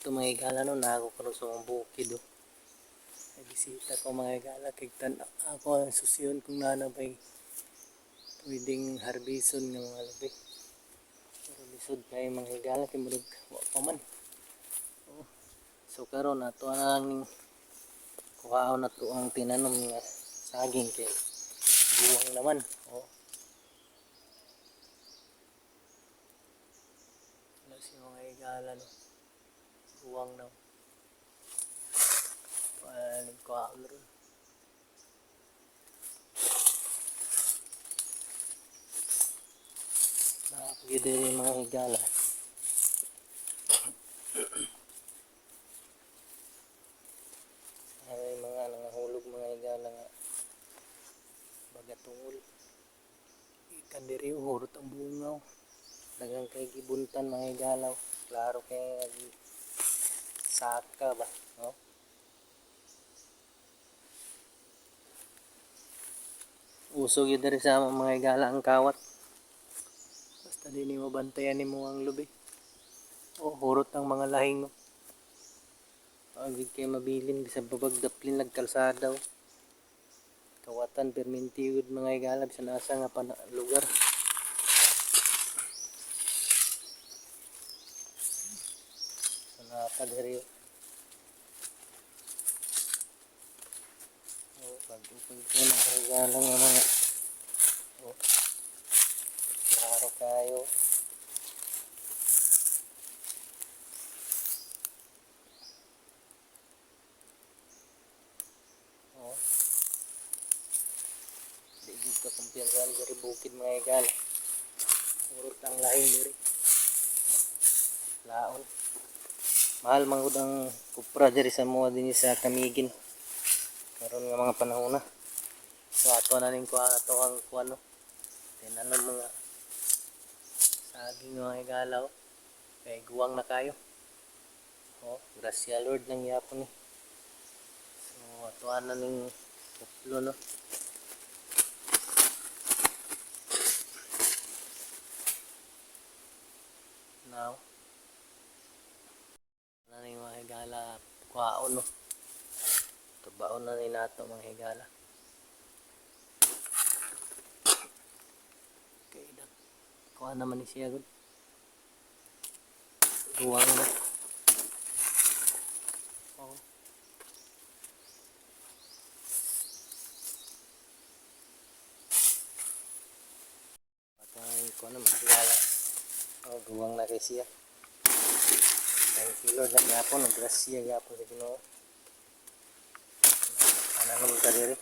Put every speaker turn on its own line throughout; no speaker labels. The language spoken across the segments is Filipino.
dito mga higala no, na ako karon sa mga bukid oh. Ay bisita ko mga higala kay ako ang susiyon kung nanabay pwedeng harbison ng mga labi. Pero lisod kay mga higala kay murag wa pa man. Oh. So karon ato na lang ning kuhaon na to ang tinanom nga saging kay buwang naman. Oh. Wala si mga higala no. Buwang na. Nagkuhaan rin. Nakakagida rin mga higala. Ay mga nangahulog mga higala nga bagatungol. Ikan diri uhurot ang bungaw. Dagang kay gibuntan mga higala. Klaro kay saka ba, no? Usog yun dari sa mga higala ang kawat. Basta din mo bantayan ni mo ang lubi. O hurot ng mga lahing no. Pagod kayo mabilin sa babagdaplin nagkalsada o. Kawatan permintiwid mga higala sa nasa nga lugar. Sa nakadiri o. Pag-upag ko ng higala nga mga o. Klaro kayo. O. Digid ka kumpiyansan dari bukid mga higala. Urot ang lahing diri. Laon. Mahal manggod ang kupra diri sa mga din sa Kamigin. Karon nga mga panahon na. So ato na ning kuha ato ang kuano. Tinanom mga saging mga higala o. Kay guwang na kayo. Oh, grasya Lord ng yapon ni. So ato na ning kuplo no. Now na ning mga higala kuhaon no. Tubaon na ni nato mga higala. Okay, kuha naman ni siya gud. Guwang na. Oh. Patay ko na higala. Oh, guwang na kay siya. Thank you Lord lang yapon, grasya yapon sa Ginoo. Ana naman ka diri.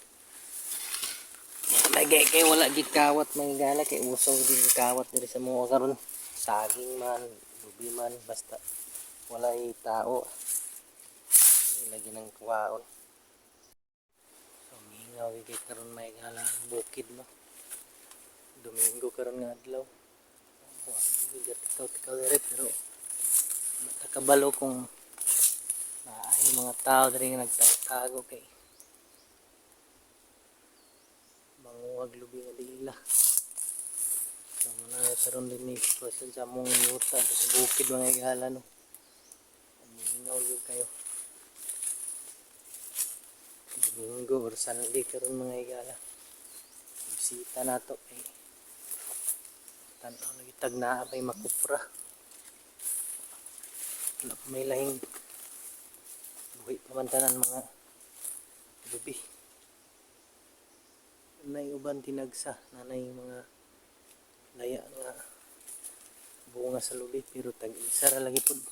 Lagi kay wala gid kawat mga higala kay usaw din kawat diri sa mga karon. Saging man, lubi man basta walay tao. Lagi nang kuwaon. So mingaw kay karon mga higala bukid no. Domingo karon nga adlaw. Tikaw diri pero nakabalo kung ay mga tao diri nga nagtatago kay manguwag lubi nga dila. So muna karon din ni sitwasyon sa among yuta sa bukid mga higala no. Mingaw gyud kayo. Domingo or Sunday karon mga higala. Bisita nato kay tanaw lagi tag naa may makupra. May lahing buhi pamantanan mga lubi. Nanay uban tinagsa, nanay mga laya nga bunga sa lubi pero tag-isa ra lagi pud.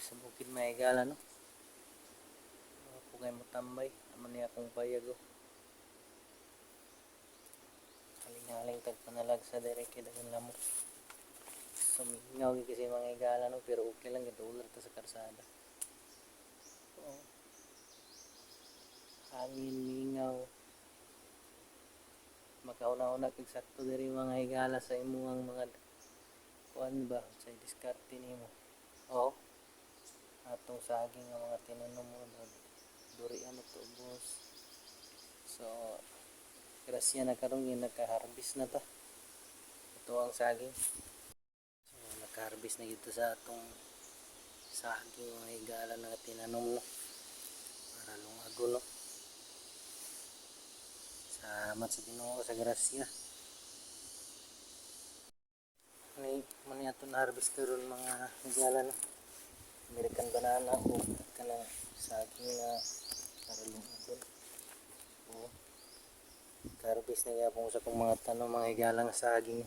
sa bukid mga higala no. Ako kay mo tambay, naman niya akong payag oh. Haling-haling tagpanalag sa direk dagan lamok. Sumingaw kasi mga higala no, pero okay lang ito ular ta sa karsada. Oh. Hangin mingaw. Makauna-una kag sakto diri mga higala sa imuhang mga kuan ba sa diskarte nimo. Oh. Atong saging nga mga tinanom mo durian ito ubos. So grasya na karon yung naka-harvest na ta. Ito ang saging. So naka-harvest na dito sa atong saging mga higala na tinanom no. Para lungago no. Salamat sa Ginoo sa grasya. Mani ato na harvest karon mga higala no. American banana o kanang saging na para lungagon. O harvest na gyapon sa kong mga tanom mga higalang saging.